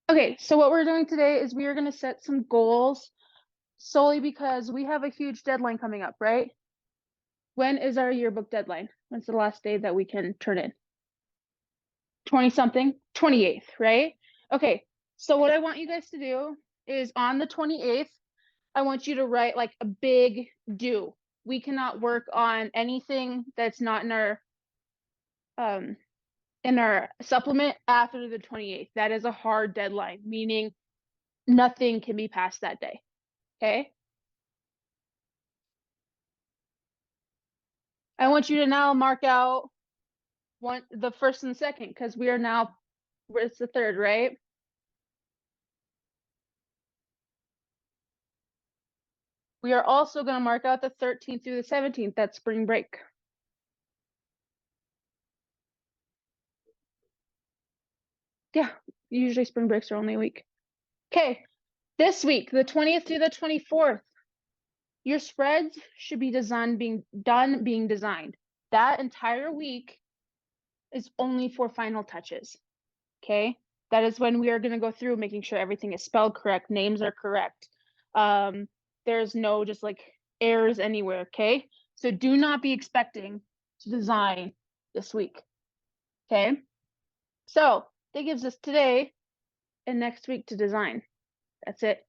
Okay, so what we're doing today is we are going to set some goals solely because we have a huge deadline coming up, right? When is our yearbook deadline? When's the last day that we can turn in? 20 something? 28th, right? Okay, so what I want you guys to do is on the 28th, I want you to write like a big do. We cannot work on anything that's not in our supplement after the 28th. That is a hard deadline, meaning nothing can be passed that day. Okay? I want you to now mark out the first and the second because we are now, it's the third, right? We are also going to mark out the 13th through the 17th. That's spring break. Yeah, usually spring breaks are only a week. Okay, this week, the 20th through the 24th, your spreads should be being designed. That entire week is only for final touches. Okay, that is when we are going to go through making sure everything is spelled correct, names are correct. There's no just like errors anywhere. Okay, so do not be expecting to design this week. Okay, so that gives us today and next week to design. That's it.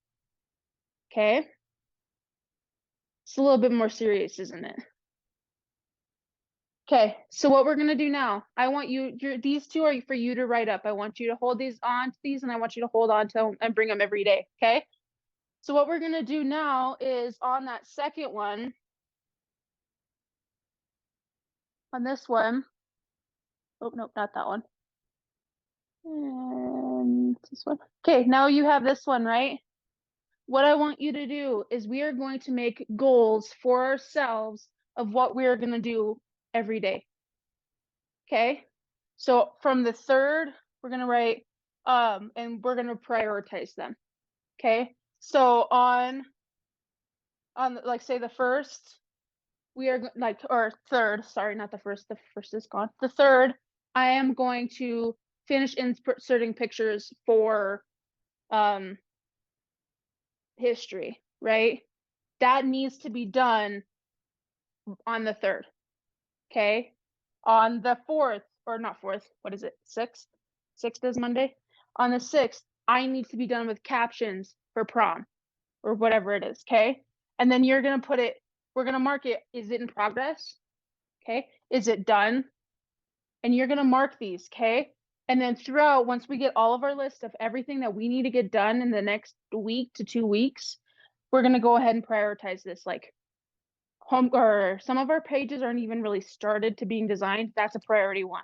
Okay, it's a little bit more serious, isn't it? Okay, so what we're gonna do now, I want these two are for you to write up. I want you to hold these on to these and I want you to hold on to them and bring them every day, okay? So what we're gonna do now is on that second one, on this one, oh, nope, not that one. And this one. Okay, now you have this one, right? What I want you to do is we are going to make goals for ourselves of what we are gonna do every day. Okay, so from the third, we're gonna write, and we're gonna prioritize them. Okay, so on like say the first, we are like, or third, sorry, not the first is gone. The third, I am going to finish inserting pictures for history, right? That needs to be done on the third. Okay, on the fourth, or not fourth, what is it, sixth? Sixth is Monday. On the 6th, I need to be done with captions for prom or whatever it is. Okay, and then you're gonna put it, we're gonna mark it, is it in progress? Okay, is it done? And you're gonna mark these. Okay, and then throughout, once we get all of our list of everything that we need to get done in the next week to 2 weeks, we're gonna go ahead and prioritize this. Like home, or some of our pages aren't even really started to being designed. That's a priority 1,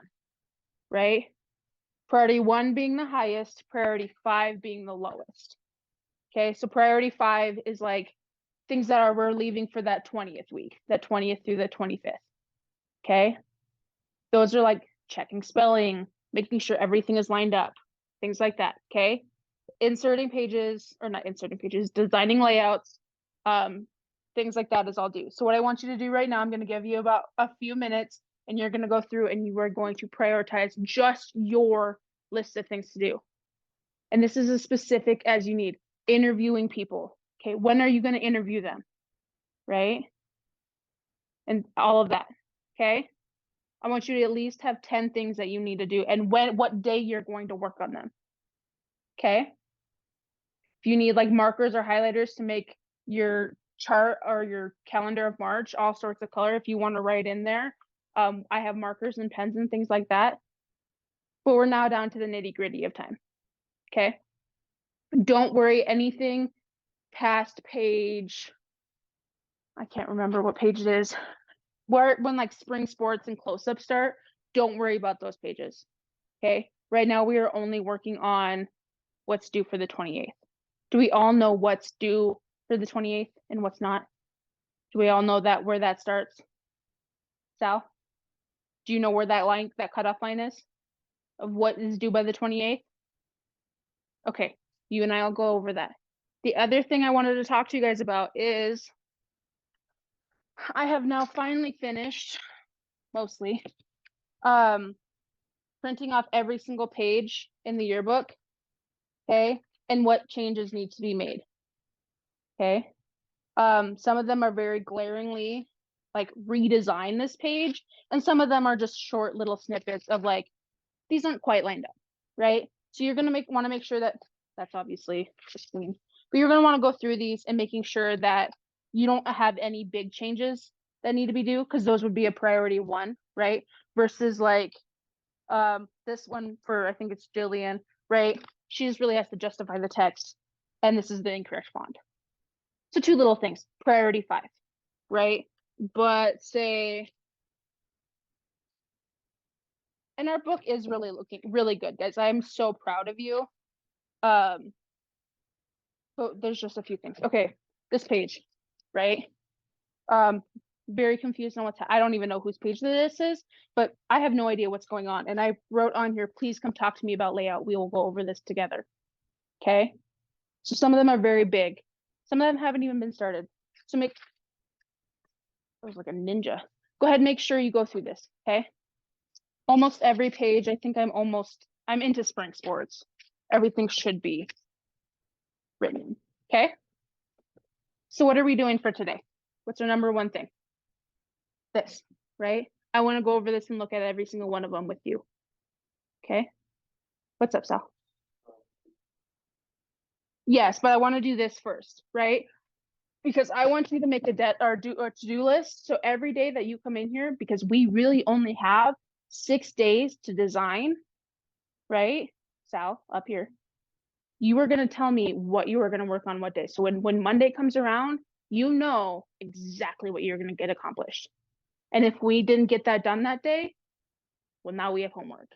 right? Priority 1 being the highest, priority 5 being the lowest. Okay, so priority 5 is like things that we're leaving for that 20th week, that 20th through the 25th. Okay, those are like checking spelling, making sure everything is lined up, things like that. Okay, inserting pages, or not inserting pages, designing layouts, things like that is all due. So what I want you to do right now, I'm going to give you about a few minutes and you're going to go through and you are going to prioritize just your list of things to do. And this is as specific as you need. Interviewing people. Okay, when are you going to interview them? Right? And all of that. Okay? I want you to at least have 10 things that you need to do and what day you're going to work on them. Okay? If you need like markers or highlighters to make your chart or your calendar of March all sorts of color, if you want to write in there, I have markers and pens and things like that. But we're now down to the nitty-gritty of time. Okay? Don't worry, anything past page, I can't remember what page it is, when like spring sports and close-up start, don't worry about those pages. Okay, right now we are only working on what's due for the 28th. Do we all know what's due for the 28th and what's not? Do we all know that where that starts? Sal, do you know where that cutoff line is of what is due by the 28th? Okay, you and I will go over that. The other thing I wanted to talk to you guys about is I have now finally finished, mostly, printing off every single page in the yearbook. okay? And what changes need to be made, okay? Some of them are very glaringly like redesign this page, and some of them are just short little snippets of like, these aren't quite lined up, right? So you're gonna want to make sure that that's obviously just clean, but you're gonna want to go through these and making sure that you don't have any big changes that need to be due, because those would be a priority one, right? Versus like this one for, I think it's Jillian, right? She just really has to justify the text, and this is the incorrect font. So two little things, priority 5, right? But say, and our book is really looking really good, guys. I'm so proud of you. But there's just a few things. Okay, this page, right? Very confused on I don't even know whose page this is, but I have no idea what's going on. And I wrote on here, please come talk to me about layout. We will go over this together. Okay. So some of them are very big. Some of them haven't even been started. So I was like a ninja. Go ahead and make sure you go through this. Okay. Almost every page, I think I'm into spring sports. Everything should be written. Okay. So what are we doing for today? What's our number one thing? This, right? I want to go over this and look at every single one of them with you. Okay. What's up, Sal? Yes, but I want to do this first, right? Because I want you to make a to-do list. So every day that you come in here, because we really only have 6 days to design, right? Sal, up here. You are going to tell me what you are going to work on what day. So when Monday comes around, you know exactly what you're going to get accomplished. And if we didn't get that done that day, well, now we have homework.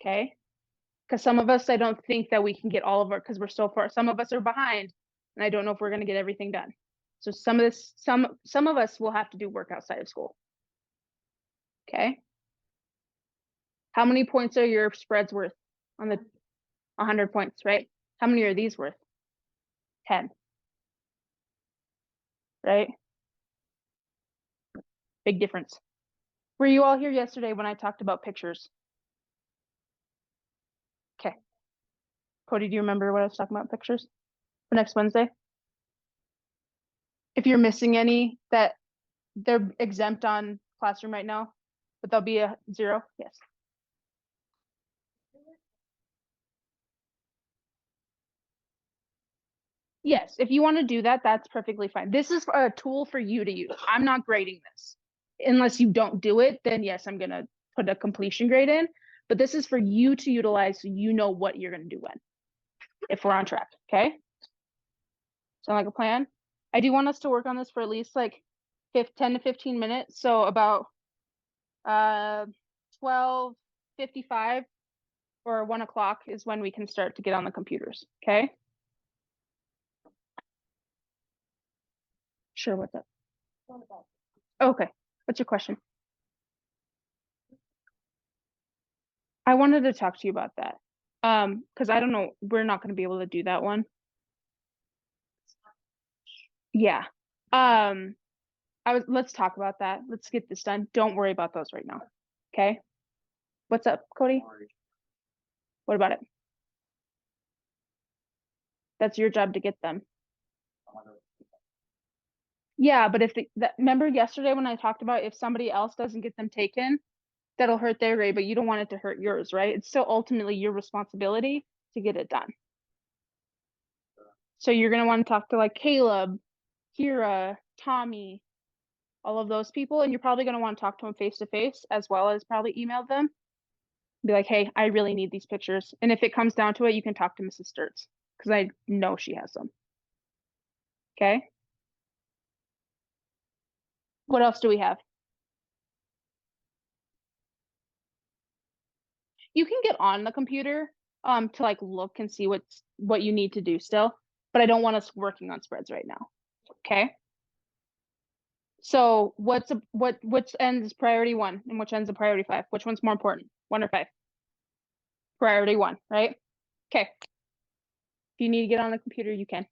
Okay. Because some of us, I don't think that we can get all of our, because we're so far, some of us are behind, and I don't know if we're going to get everything done. So some of us will have to do work outside of school. Okay. How many points are your spreads worth on the 100 points, right? How many are these worth? 10. Right? Big difference. Were you all here yesterday when I talked about pictures? Okay. Cody, do you remember what I was talking about pictures for next Wednesday? If you're missing any, that they're exempt on classroom right now, but there'll be a 0. Yes. Yes, if you want to do that, that's perfectly fine. This is a tool for you to use. I'm not grading this. Unless you don't do it, then yes, I'm going to put a completion grade in. But this is for you to utilize so you know what you're going to do when, if we're on track. Okay. Sound like a plan? I do want us to work on this for at least like 10 to 15 minutes. So about 12:55 or 1 o'clock is when we can start to get on the computers. Okay. Sure. What's up? Okay. What's your question? I wanted to talk to you about that. Because I don't know, we're not going to be able to do that one. Yeah. Let's talk about that. Let's get this done. Don't worry about those right now. Okay. What's up, Cody? What about it? That's your job to get them. Yeah, but remember yesterday when I talked about if somebody else doesn't get them taken, that'll hurt their grade, but you don't want it to hurt yours, right? It's still ultimately your responsibility to get it done. So you're going to want to talk to like Caleb, Kira, Tommy, all of those people, and you're probably going to want to talk to them face to face as well as probably email them. Be like, hey, I really need these pictures. And if it comes down to it, you can talk to Mrs. Sturts because I know she has them. Okay. What else do we have? You can get on the computer to like look and see what you need to do still, but I don't want us working on spreads right now. Okay. So which ends priority 1 and which ends a priority 5? Which one's more important? 1 or 5? Priority 1, right? Okay. If you need to get on the computer, you can.